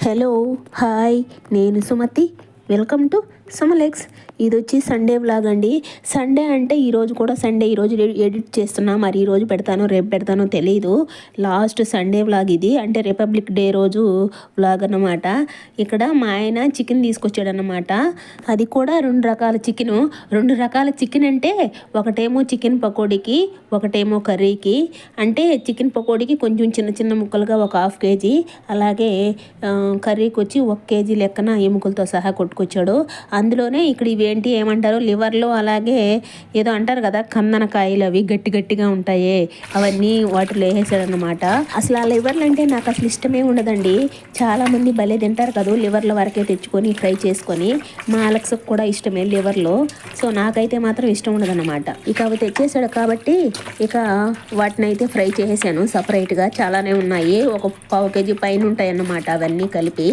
Hello hi నేను Sumathi welcome to సుమలెక్స్. ఇది వచ్చి సండే వ్లాగ్ అండి. సండే అంటే ఈరోజు కూడా సండే, ఈరోజు ఎడిట్ చేస్తున్నా. మరి ఈరోజు పెడతానో రేపు పెడతానో తెలియదు. లాస్ట్ సండే వ్లాగ్ ఇది, అంటే రిపబ్లిక్ డే రోజు వ్లాగ్ అన్నమాట. ఇక్కడ మా ఆయన చికెన్ తీసుకొచ్చాడనమాట. అది కూడా రెండు రకాల చికెన్ అంటే ఒకటేమో చికెన్ పకోడీకి, ఒకటేమో కర్రీకి. అంటే చికెన్ పకోడీకి కొంచెం చిన్న చిన్న ముక్కలుగా ఒక 1/2 kg, అలాగే కర్రీకి వచ్చి 1 kg లెక్కన ఎముకలతో సహా కొట్టుకొచ్చాడు. అందులోనే ఇక్కడ ఇవేంటి ఏమంటారు, లివర్లో అలాగే ఏదో అంటారు కదా కందనకాయలు, అవి గట్టి గట్టిగా ఉంటాయి, అవన్నీ వాటిలో వేసేసాడనమాట. అసలు ఆ లివర్లు అంటే నాకు అసలు ఇష్టమే ఉండదండి. చాలామంది భలే తింటారు కదా లివర్ల వరకే తెచ్చుకొని ఫ్రై చేసుకొని. మా అలెక్స్కి కూడా ఇష్టమే లివర్లో. సో నాకైతే మాత్రం ఇష్టం ఉండదన్నమాట. ఇక అవి తెచ్చేసాడు కాబట్టి ఇక వాటిని అయితే ఫ్రై చేసేసాను సపరేట్గా. చాలానే ఉన్నాయి, ఒక 1/2 kg పైన ఉంటాయి అన్నమాట అవన్నీ కలిపి.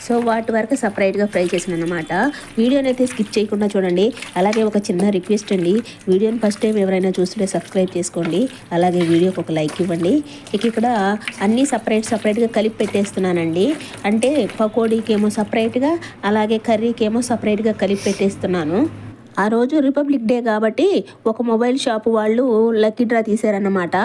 సో వాటి వరకు సపరేట్గా ఫ్రై చేసాను అనమాట. వీడియోని అయితే స్కిప్ చేయకుండా చూడండి. అలాగే ఒక చిన్న రిక్వెస్ట్ అండి, వీడియోని ఫస్ట్ టైం ఎవరైనా చూస్తుంటే సబ్స్క్రైబ్ చేసుకోండి, అలాగే వీడియోకి ఒక లైక్ ఇవ్వండి. ఇక్కడ అన్నీ సపరేట్గా కలిపి పెట్టేస్తున్నానండి. అంటే పకోడీకి ఏమో సపరేట్గా, అలాగే కర్రీకి ఏమో సపరేట్గా కలిపి పెట్టేస్తున్నాను. ఆ రోజు రిపబ్లిక్ డే కాబట్టి ఒక మొబైల్ షాపు వాళ్ళు లక్కీ డ్రా తీశారన్నమాట.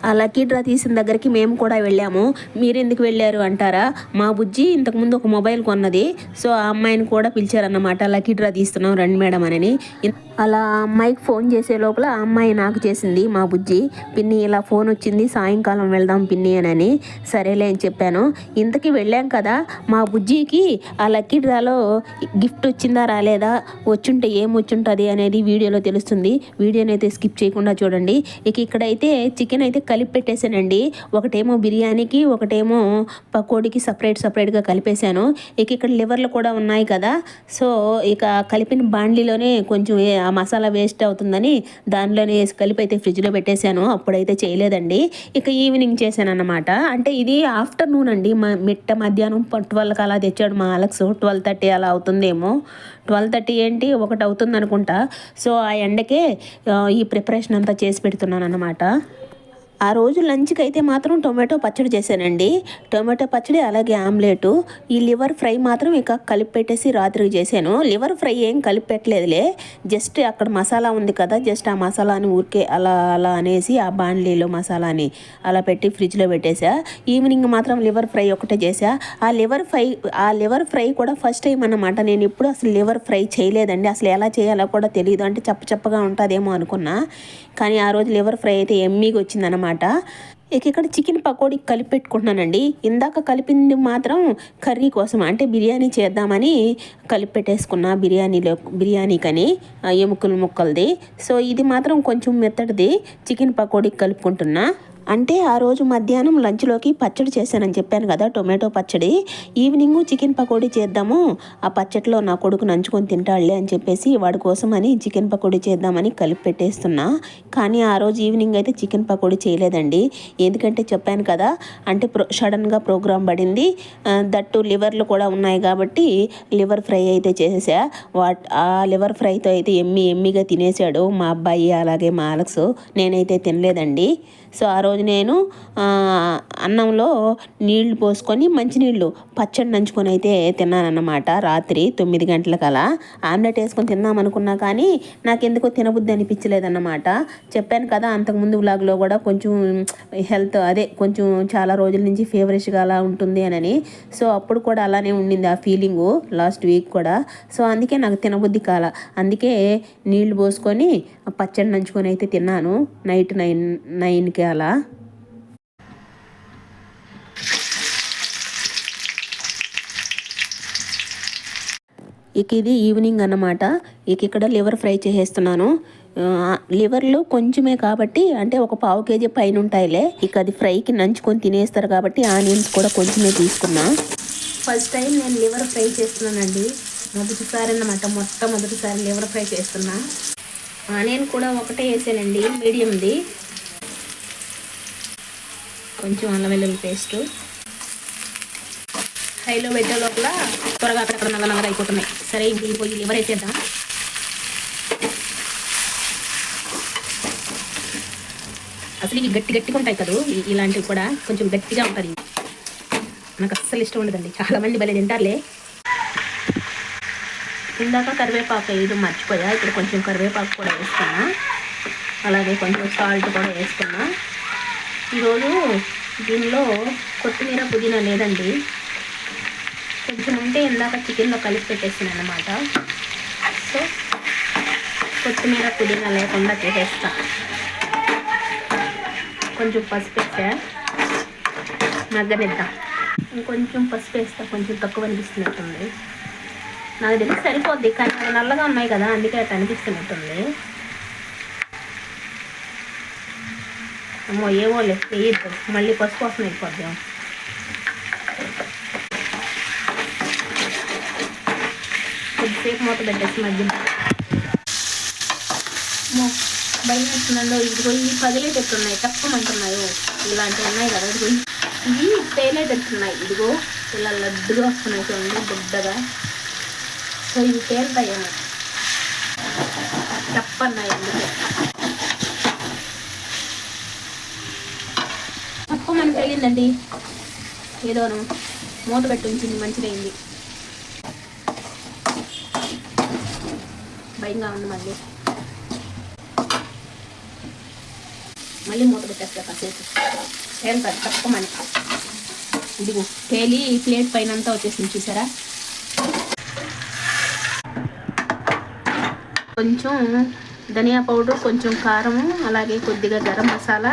ఆ లక్కీ డ్రా తీసిన దగ్గరికి మేము కూడా వెళ్ళాము. మీరు ఎందుకు వెళ్ళారు అంటారా, మా బుజ్జి ఇంతకుముందు ఒక మొబైల్ కొన్నది, సో ఆ అమ్మాయిని కూడా పిలిచారన్నమాట. లక్కీ డ్రా తీస్తున్నాం రండి మేడం అని. అలా ఆ అమ్మాయికి ఫోన్ చేసే లోపల ఆ అమ్మాయి నాకు చేసింది, మా బుజ్జి. పిన్ని ఇలా ఫోన్ వచ్చింది, సాయంకాలం వెళ్దాం పిన్ని అని. సరేలే అని చెప్పాను. ఇంతకీ వెళ్ళాం కదా, మా బుజ్జికి ఆ లక్కీ డ్రాలో గిఫ్ట్ వచ్చిందా రాలేదా, వచ్చుంటే ఏం వచ్చుంటుంది అనేది వీడియోలో తెలుస్తుంది. వీడియోని అయితే స్కిప్ చేయకుండా చూడండి. ఇక్కడైతే చికెన్ అయితే కలిపి పెట్టేశానండి. ఒకటేమో బిర్యానీకి, ఒకటేమో పకోడీకి సపరేట్గా కలిపేశాను. ఇక్కడ లివర్లు కూడా ఉన్నాయి కదా, సో ఇక కలిపిన బాండ్లీలోనే కొంచెం ఆ మసాలా వేస్ట్ అవుతుందని దానిలోనే వేసి కలిపి అయితే ఫ్రిడ్జ్లో పెట్టేశాను. అప్పుడైతే చేయలేదండి, ఇక ఈవినింగ్ చేశాను అన్నమాట. అంటే ఇది ఆఫ్టర్నూన్ అండి, మిట్ట మధ్యాహ్నం 12కి అలా తెచ్చాడు మా అలెక్స్. 12:30 అలా అవుతుందేమో. 12:30 ఏంటి 1 అవుతుంది అనుకుంటా. సో ఆ ఎండకే ఈ ప్రిపరేషన్ అంతా చేసి పెడుతున్నాను అన్నమాట. ఆ రోజు లంచ్కి అయితే మాత్రం టొమాటో పచ్చడి చేశానండి. టొమాటో పచ్చడి అలాగే ఆమ్లెటు. ఈ లివర్ ఫ్రై మాత్రం ఇక కలిపి పెట్టేసి రాత్రికి చేశాను. లివర్ ఫ్రై ఏం కలిపి పెట్టలేదులే, జస్ట్ అక్కడ మసాలా ఉంది కదా, జస్ట్ ఆ మసాలాని ఊరికే అలా అనేసి ఆ బాండ్లీలో మసాలాని అలా పెట్టి ఫ్రిడ్జ్లో పెట్టేసా. ఈవినింగ్ మాత్రం లివర్ ఫ్రై ఒకటే చేసా. ఆ లివర్ ఫ్రై కూడా ఫస్ట్ టైం అన్నమాట. నేను ఎప్పుడు అసలు లివర్ ఫ్రై చేయలేదండి. అసలు ఎలా చేయాలో కూడా తెలియదు. అంటే చప్పగా ఉంటుందేమో అనుకున్నా, కానీ ఆ రోజు లివర్ ఫ్రై అయితే ఎమ్మీగా వచ్చిందనమాట. ఇక్కడ చికెన్ పకోడీ కలిపి పెట్టుకుంటున్నానండి. ఇందాక కలిపింది మాత్రం కర్రీ కోసం, అంటే బిర్యానీ చేద్దామని కలిపి పెట్టేసుకున్నా. బిర్యానీకని ముక్కలది. సో ఇది మాత్రం కొంచెం మెత్తటిది చికెన్ పకోడీకి కలుపుకుంటున్నా. అంటే ఆ రోజు మధ్యాహ్నం లంచ్లోకి పచ్చడి చేశానని చెప్పాను కదా, టొమాటో పచ్చడి. ఈవినింగ్ చికెన్ పకోడీ చేద్దాము, ఆ పచ్చడిలో నా కొడుకు నంచుకొని తింటాడులే అని చెప్పేసి వాడి కోసం అని చికెన్ పకోడీ చేద్దామని కలిపి పెట్టేస్తున్నా. కానీ ఆ రోజు ఈవినింగ్ అయితే చికెన్ పకోడీ చేయలేదండి. ఎందుకంటే చెప్పాను కదా, అంటే సడన్గా ప్రోగ్రాం పడింది. దట్టు లివర్లు కూడా ఉన్నాయి కాబట్టి లివర్ ఫ్రై అయితే చేసేసా. ఆ లివర్ ఫ్రైతో అయితే ఎమ్మిగా తినేసాడు మా అబ్బాయి, అలాగే మా అలెక్స్. నేనైతే తినలేదండి. సో ఆ రోజు నేను అన్నంలో నీళ్లు పోసుకొని మంచినీళ్ళు పచ్చడి నంచుకొని అయితే తిన్నానన్నమాట. రాత్రి 9 గంటలకలా ఆమ్లెట్ వేసుకొని తిన్నామనుకున్నా, కానీ నాకెందుకో తినబుద్ధి అనిపించలేదన్నమాట. చెప్పాను కదా అంతకుముందు వ్లాగ్లో కూడా, కొంచెం హెల్త్ కొంచెం చాలా రోజుల నుంచి ఫీవరిష్గా అలా ఉంటుంది అని. సో అప్పుడు కూడా అలానే ఉండింది ఆ ఫీలింగు, లాస్ట్ వీక్ కూడా. సో అందుకే నాకు తినబుద్ధి కాల. అందుకే నీళ్లు పోసుకొని పచ్చడి నంచుకొని అయితే తిన్నాను నైట్ 9కి అలా. ఇది ఈవినింగ్ అన్నమాట. ఇక్కడ లివర్ ఫ్రై చేసేస్తున్నాను. లివర్లు కొంచెమే కాబట్టి, అంటే ఒక 1/2 kg పైన ఉంటాయిలే. అది ఫ్రైకి నంచుకొని తినేస్తారు కాబట్టి ఆనియన్స్ కూడా కొంచెమే తీసుకున్నా. ఫస్ట్ టైం నేను లివర్ ఫ్రై చేస్తున్నానండి, మొదటిసారి అన్నమాట. మొట్టమొదటిసారి లివర్ ఫ్రై చేస్తున్నా. ఆనియన్ కూడా ఒకటే వేసానండి, మీడియంది. కొంచెం అల్లం వెల్లుల్లి పేస్టు హైలో పెట్టే లోపల త్వరగా అక్కడ నల్లగా అయిపోతున్నాయి. సరే ఇంక పోయి లివర్ వేసేద్దాం. అసలు ఇవి గట్టిగా ఉంటాయి కదా, ఇలాంటివి కూడా కొంచెం గట్టిగా ఉంటుంది. నాకు అస్సలు ఇష్టం ఉండదండి, చాలామంది భలే తింటారులే. ఇందాక కరివేపాకు వేయడం మర్చిపోయా, ఇప్పుడు కొంచెం కరివేపాకు కూడా వేసుకున్నా, అలాగే కొంచెం సాల్ట్ కూడా వేసుకున్నా. ఈరోజు దీనిలో కొత్తిమీర పుదీనా లేదండి, కొంచెం ఉంటే ఇందాక చికెన్లో కలిపి పెట్టేస్తున్నాను అన్నమాట. సో కొత్తిమీర పుదీనా లేకుండా చేసేస్తా. కొంచెం పసుపు వేస్తా, మగ్గనిద్దాం. ఇంకొంచెం పసుపు వేస్తా, కొంచెం తక్కువ అనిపిస్తున్నట్టుంది. నాకు తెలిసి సరిపోద్ది, కానీ అవి నల్లగా ఉన్నాయి కదా, అందుకే అట్లా అనిపిస్తున్నట్టుంది. అమ్మో ఏమో వేయద్దు, మళ్ళీ పసుపు కోసం వెళ్ళిపోద్దాం. కొద్దిసేపు మూత పెట్టేసి మధ్య భయం వేస్తుందంలో. ఇదిగో ఇవి పగిలేటట్టున్నాయి, తప్పమంటున్నాయో ఇలాంటివి ఉన్నాయి కదా, ఇదిగో ఇవి తేలేటట్టున్నాయి. ఇదిగో ఇలా లడ్డుగా వస్తున్నాయి చూడండి, బుడ్డగా. సో ఇవి తేలుతాయేమో, తప్పన్నాయి అందుకే. తప్పమని తేలిందండి, ఏదోను మూత పెట్టి ఉంచింది, మంచిదైంది. భయంగా ఉంది, మళ్ళీ మూత పెట్టేస్తా కాసేపు, తేలుతారు తప్పమని. ఇదిగో తేలి ప్లేట్ పైన అంతా వచ్చేసింది చూసారా. కొంచెం ధనియా పౌడర్, కొంచెం కారము, అలాగే కొద్దిగా గరం మసాలా,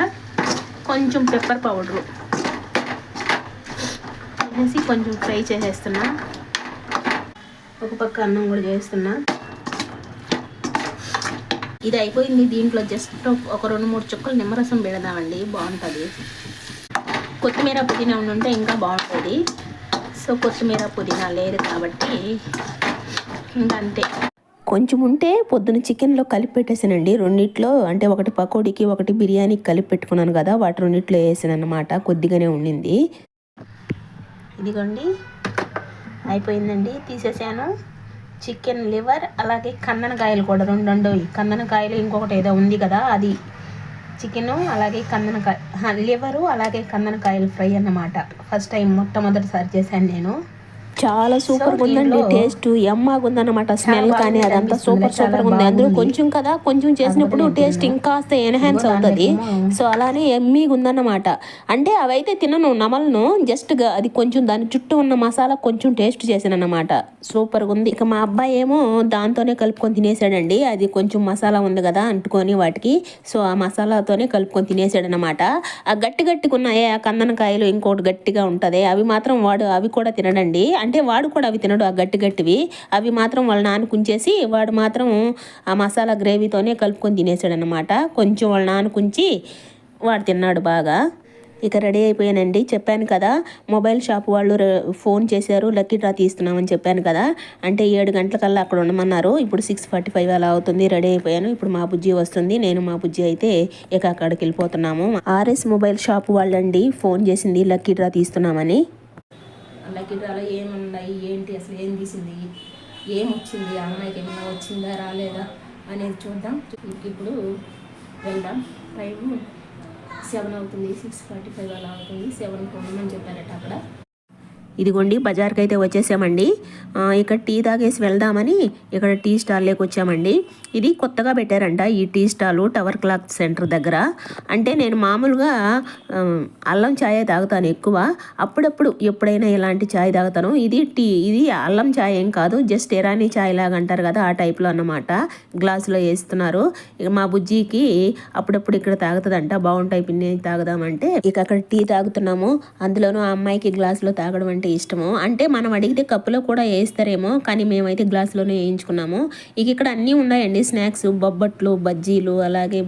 కొంచెం పెప్పర్ పౌడరు వేసి కొంచెం ఫ్రై చేసేస్తున్నా. ఒక పక్క అన్నం కూడా చేస్తున్నా. ఇది అయిపోయింది. దీంట్లో జస్ట్ ఒక 2-3 చుక్కలు నిమ్మరసం పెడదామండి, బాగుంటుంది. కొత్తిమీర పుదీనా ఉంటే ఇంకా బాగుంటుంది. సో కొత్తిమీర పుదీనా లేదు కాబట్టి ఇంకా అంతే. కొంచెం ఉంటే పొద్దున చికెన్లో కలిపి పెట్టేసానండి, రెండిట్లో. అంటే ఒకటి పకోడీకి, ఒకటి బిర్యానీకి కలిపి పెట్టుకున్నాను కదా, వాటి రెండిట్లో వేసాను అన్నమాట. కొద్దిగానే ఉండింది. ఇదిగోండి అయిపోయిందండి, తీసేసాను. చికెన్ లివర్, అలాగే కందనకాయలు కూడా 2 కందనకాయలు, ఇంకొకటి ఏదో ఉంది కదా అది. చికెను అలాగే కందనకాయ లివరు, అలాగే కందనకాయలు ఫ్రై అన్నమాట. ఫస్ట్ టైం, మొట్టమొదటిసారి చేశాను నేను. చాలా సూపర్గా ఉందండి, టేస్ట్ ఎమ్మాగా ఉందన్నమాట. స్మెల్ కానీ అదంతా సూపర్గా ఉంది. అందులో కొంచెం కదా, కొంచెం చేసినప్పుడు టేస్ట్ ఇంకాస్త ఎన్హాన్స్ అవుతుంది. సో అలానే ఎమ్మీగా ఉందన్నమాట. అంటే అవైతే తినను, నమలను, జస్ట్ అది కొంచెం దాని చుట్టూ ఉన్న మసాలా కొంచెం టేస్ట్ చేసాను అన్నమాట. సూపర్గా ఉంది. ఇక మా అబ్బాయి ఏమో దాంతోనే కలుపుకొని తినేసాడండి. అది కొంచెం మసాలా ఉంది కదా అంటుకొని వాటికి, సో ఆ మసాలాతోనే కలుపుకొని తినేసాడు అన్నమాట. ఆ గట్టిగా ఉన్నాయే ఆ కందనకాయలు, ఇంకోటి గట్టిగా ఉంటుంది, అవి మాత్రం వాడు అవి కూడా తినడండి. అంటే వాడు కూడా అవి తినడు, ఆ గట్టివి. అవి మాత్రం వాళ్ళ నాన్నకు ఉంచేసి వాడు మాత్రం ఆ మసాలా గ్రేవీతోనే కలుపుకొని తినేసాడు అనమాట. కొంచెం వాళ్ళ నాన్నకు ఉంచి వాడు తిన్నాడు బాగా. ఇక రెడీ అయిపోయానండి. చెప్పాను కదా, మొబైల్ షాప్ వాళ్ళు ఫోన్ చేశారు, లక్కీ డ్రా తీస్తున్నామని చెప్పాను కదా. అంటే 7 గంటలకల్లా అక్కడ ఉండమన్నారు. ఇప్పుడు 6:45 అలా అవుతుంది. రెడీ అయిపోయాను. ఇప్పుడు మా బుజ్జి వస్తుంది, నేను మా బుజ్జి అయితే ఇక అక్కడికి వెళ్ళిపోతున్నాము. ఆర్ఎస్ మొబైల్ షాప్ వాళ్ళండి ఫోన్ చేసింది, లక్కీ డ్రా తీస్తున్నామని. లక్కీ డ్రాలో ఏమున్నాయి, ఏంటి, అసలు ఏం తీసింది, ఏమొచ్చింది, ఆ అమ్మాయికి ఏమైనా వచ్చిందా రాలేదా అనేది చూద్దాం. ఇప్పుడు వెళ్దాం. టైం 7 అవుతుంది, 6:45 అలా అవుతుంది. 7కి ఉండమని చెప్పారట అక్కడ. ఇదిగోండి బజార్కి అయితే వచ్చేసామండి. ఇక్కడ టీ తాగేసి వెళ్దామని ఇక్కడ టీ స్టాల్లోకి వచ్చామండి. ఇది కొత్తగా పెట్టారంట ఈ tea stall, tower clock centre దగ్గర. అంటే నేను మామూలుగా అల్లం ఛాయ్ తాగుతాను ఎక్కువ, అప్పుడప్పుడు ఎప్పుడైనా ఇలాంటి ఛాయ్ తాగుతాను. ఇది అల్లం ఛాయ్ ఏం కాదు, జస్ట్ ఇరానీ ఛాయ్ లాగా అంటారు కదా, ఆ టైప్లో అన్నమాట. గ్లాసులో వేస్తున్నారు. ఇక మా బుజ్జికి అప్పుడప్పుడు ఇక్కడ తాగుతుందంట, బాగుంటాయి పిన్ని తాగుదామంటే ఇక అక్కడ టీ తాగుతున్నాము. అందులోనూ ఆ అమ్మాయికి గ్లాసులో తాగడం అంటే ఇష్టము. అంటే మనం అడిగితే కప్పులో కూడా వేస్తారేమో, కానీ మేమైతే గ్లాసులోనే వేయించుకున్నాము. ఇక ఇక్కడ అన్నీ ఉన్నాయండి, స్నాక్స్, బొబ్బట్లు, బజ్జీలు, అలాగే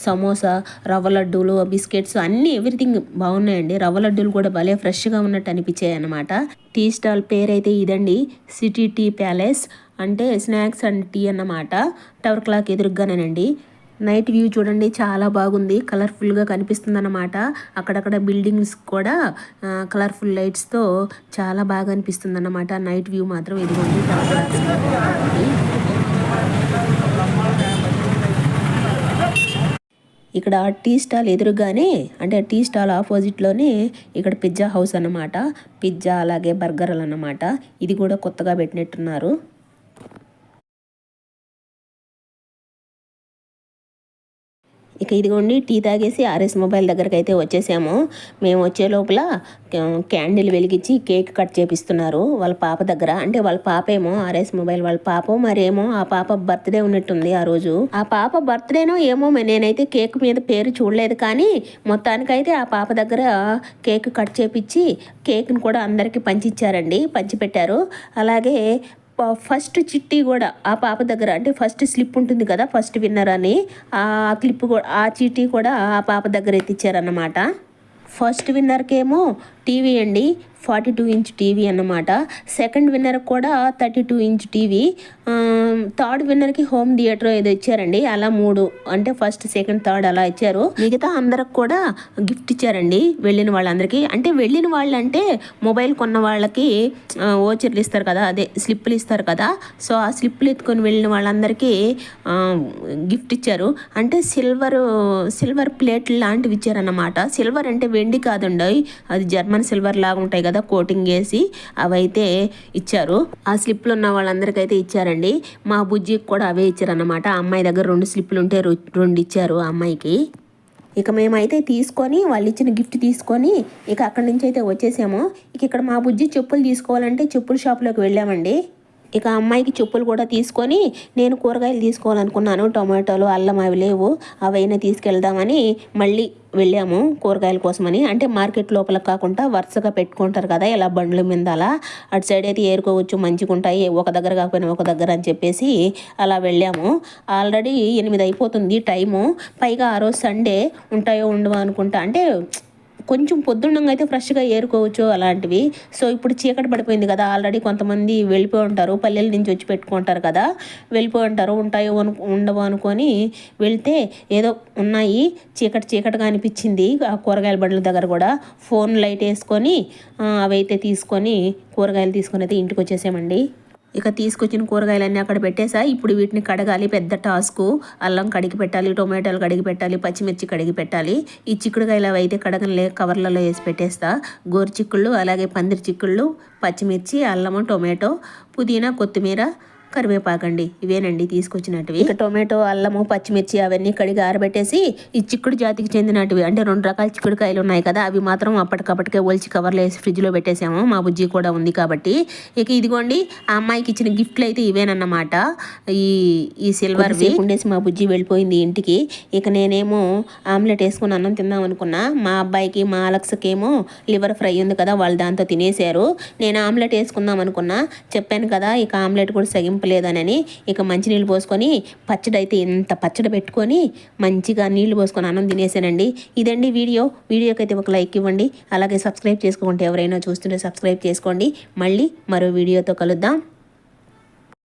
సమోసా, రవ్వ లడ్డూలు, బిస్కెట్స్, అన్నీ ఎవ్రీథింగ్ బాగున్నాయండి. రవ్వ లడ్డూలు కూడా భలే ఫ్రెష్గా ఉన్నట్టు అనిపించాయి అన్నమాట. టీ స్టాల్ పేరైతే ఇదండి, సిటీ టీ ప్యాలెస్. అంటే స్నాక్స్ అండ్ టీ అన్నమాట. టవర్ క్లాక్ ఎదురుగానేనండి. నైట్ వ్యూ చూడండి, చాలా బాగుంది, కలర్ఫుల్గా కనిపిస్తుంది అన్నమాట. అక్కడక్కడ బిల్డింగ్స్ కూడా కలర్ఫుల్ లైట్స్తో చాలా బాగా అనిపిస్తుంది అన్నమాట. నైట్ వ్యూ మాత్రం ఇదిగోండి. ఇక్కడ టీ స్టాల్ ఎదురుగానే అంటే టీ స్టాల్ ఆపోజిట్లోనే ఇక్కడ పిజ్జా హౌస్ అన్నమాట. పిజ్జా అలాగే బర్గర్లు అన్నమాట. ఇది కూడా కొత్తగా పెట్టినట్టున్నారు. ఇక ఇదిగోండి టీ తాగేసి ఆర్ఎస్ మొబైల్ దగ్గరికి అయితే వచ్చేసాము. మేము వచ్చే లోపల క్యాండిల్ వెలిగించి కేక్ కట్ చేపిస్తున్నారు వాళ్ళ పాప దగ్గర. అంటే వాళ్ళ పాప ఏమో ఆర్ఎస్ మొబైల్ వాళ్ళ పాప మరేమో ఆ పాప బర్త్డే ఉన్నట్టుంది ఆ రోజు. ఆ పాప బర్త్డేనో ఏమో నేనైతే కేక్ మీద పేరు చూడలేదు, కానీ మొత్తానికైతే ఆ పాప దగ్గర కేక్ కట్ చేపించి కేక్ని కూడా అందరికీ పంచిచ్చారండి, పంచిపెట్టారు. అలాగే ఫస్ట్ చిట్టి కూడా ఆ పాప దగ్గర అంటే ఫస్ట్ స్లిప్ ఉంటుంది కదా ఫస్ట్ విన్నర్ అని, ఆ క్లిప్ కూడా ఆ చీటీ కూడా ఆ పాప దగ్గర ఎత్తిచ్చారన్నమాట. ఫస్ట్ విన్నర్కేమో టీవీ అండి, 42 ఇంచ్ టీవీ అన్నమాట. సెకండ్ విన్నర్ కూడా 32 ఇంచ్ టీవీ. థర్డ్ విన్నర్కి హోమ్ థియేటర్ ఏదో ఇచ్చారండి. అలా 3 అంటే ఫస్ట్ సెకండ్ థర్డ్ అలా ఇచ్చారు. మిగతా అందరికి కూడా గిఫ్ట్ ఇచ్చారండి వెళ్ళిన వాళ్ళందరికీ. అంటే వెళ్ళిన వాళ్ళంటే మొబైల్ కొన్న వాళ్ళకి ఓచర్లు ఇస్తారు కదా, అదే స్లిప్పులు ఇస్తారు కదా. సో ఆ స్లిప్పులు ఎత్తుకొని వెళ్ళిన వాళ్ళందరికీ గిఫ్ట్ ఇచ్చారు. అంటే సిల్వర్ ప్లేట్ లాంటివి ఇచ్చారన్నమాట. సిల్వర్ అంటే వెండి కాదండి, అది జర్మన్ సిల్వర్ లాగా ఉంటాయి కదా కోటింగ్ వేసి, అవైతే ఇచ్చారు. ఆ స్లిప్లు ఉన్న వాళ్ళందరికైతే ఇచ్చారండి. మా బుజ్జికి కూడా అవే ఇచ్చారన్నమాట. ఆ అమ్మాయి దగ్గర 2 స్లిప్లు ఉంటే 2 ఇచ్చారు ఆ అమ్మాయికి. ఇక మేమైతే తీసుకొని వాళ్ళు ఇచ్చిన గిఫ్ట్ తీసుకొని ఇక అక్కడి నుంచి అయితే వచ్చేసాము. ఇక్కడ మా బుజ్జి చెప్పులు తీసుకోవాలంటే చెప్పుల షాప్లోకి వెళ్ళామండి. ఇక అమ్మాయికి చెప్పులు కూడా తీసుకొని నేను కూరగాయలు తీసుకోవాలనుకున్నాను. టొమాటోలు అల్లం అవి లేవు, అవైనా తీసుకెళ్దామని మళ్ళీ వెళ్ళాము కూరగాయల కోసమని. అంటే మార్కెట్ లోపల కాకుండా వరుసగా పెట్టుకుంటారు కదా ఇలా బండ్ల మీద, అలా అటు సైడ్ అయితే ఏరుకోవచ్చు, మంచిగా ఉంటాయి, ఒక దగ్గర కాకపోయినా ఒక దగ్గర అని చెప్పేసి అలా వెళ్ళాము. ఆల్రెడీ 8 అయిపోతుంది టైము. పైగా ఆ రోజు సండే ఉంటాయో ఉండవో అనుకుంటా. అంటే కొంచెం పొద్దున్నంగా అయితే ఫ్రెష్గా ఏరుకోవచ్చు అలాంటివి. సో ఇప్పుడు చీకటి పడిపోయింది కదా, ఆల్రెడీ కొంతమంది వెళ్ళిపోయి ఉంటారు, పల్లెల నుంచి వచ్చి పెట్టుకుంటారు కదా, వెళ్ళిపోయి ఉంటారు. ఉంటాయో ఉండవో అనుకొని వెళ్తే ఏదో ఉన్నాయి, చీకటిగా అనిపించింది ఆ కూరగాయల బండ్ల దగ్గర కూడా. ఫోన్ లైట్ వేసుకొని అవైతే తీసుకొని కూరగాయలు తీసుకొని అయితే ఇంటికి వచ్చేసామండి. ఇక తీసుకొచ్చిన కూరగాయలన్నీ అక్కడ పెట్టేసా. ఇప్పుడు వీటిని కడగాలి, పెద్ద టాస్క్. అల్లం కడిగి పెట్టాలి, టొమాటోలు కడిగి పెట్టాలి, పచ్చిమిర్చి కడిగి పెట్టాలి. ఈ చిక్కుడుకాయలు అవి అయితే కడగలే, కవర్లలో వేసి పెట్టేస్తా. గోరు చిక్కుళ్ళు, అలాగే పందిరి చిక్కుళ్ళు, పచ్చిమిర్చి, అల్లము, టొమాటో, పుదీనా, కొత్తిమీర, కరివేపాకండి. ఇవేనండి తీసుకొచ్చినట్టువి. ఇక టొమాటో, అల్లము, పచ్చిమిర్చి అవన్నీ కడిగి ఆరబెట్టేసి ఈ చిక్కుడు జాతికి చెందినటివి అంటే 2 రకాల చిక్కుడుకాయలు ఉన్నాయి కదా, అవి మాత్రం అప్పటికప్పటికే ఒలిచి కవర్లో వేసి ఫ్రిడ్జ్లో పెట్టేసాము. మా బుజ్జి కూడా ఉంది కాబట్టి. ఇక ఇదిగోండి ఆ అమ్మాయికి ఇచ్చిన గిఫ్ట్లు అయితే ఇవేనన్నమాట. ఈ సిల్వర్ ఉండేసి మా బుజ్జి వెళ్ళిపోయింది ఇంటికి. ఇక నేనేమో ఆమ్లెట్ వేసుకుని అన్నం తిందాం అనుకున్నా. మా అబ్బాయికి మా అలక్స్కేమో లివర్ ఫ్రై ఉంది కదా, వాళ్ళు దాంతో తినేశారు. నేను ఆమ్లెట్ వేసుకుందాం అనుకున్నా, చెప్పాను కదా ఇక ఆమ్లెట్ కూడా సగింపు లేదనని. ఇక మంచినీళ్ళు పోసుకొని పచ్చడి అయితే ఇంత పచ్చడి పెట్టుకొని మంచిగా నీళ్లు పోసుకొని అన్నం తినేసానండి. ఇదండి వీడియోకి అయితే ఒక లైక్ ఇవ్వండి, అలాగే సబ్స్క్రైబ్ చేసుకోండి. ఎవరైనా చూస్తుంటే సబ్స్క్రైబ్ చేసుకోండి. మళ్ళీ మరో వీడియోతో కలుద్దాం.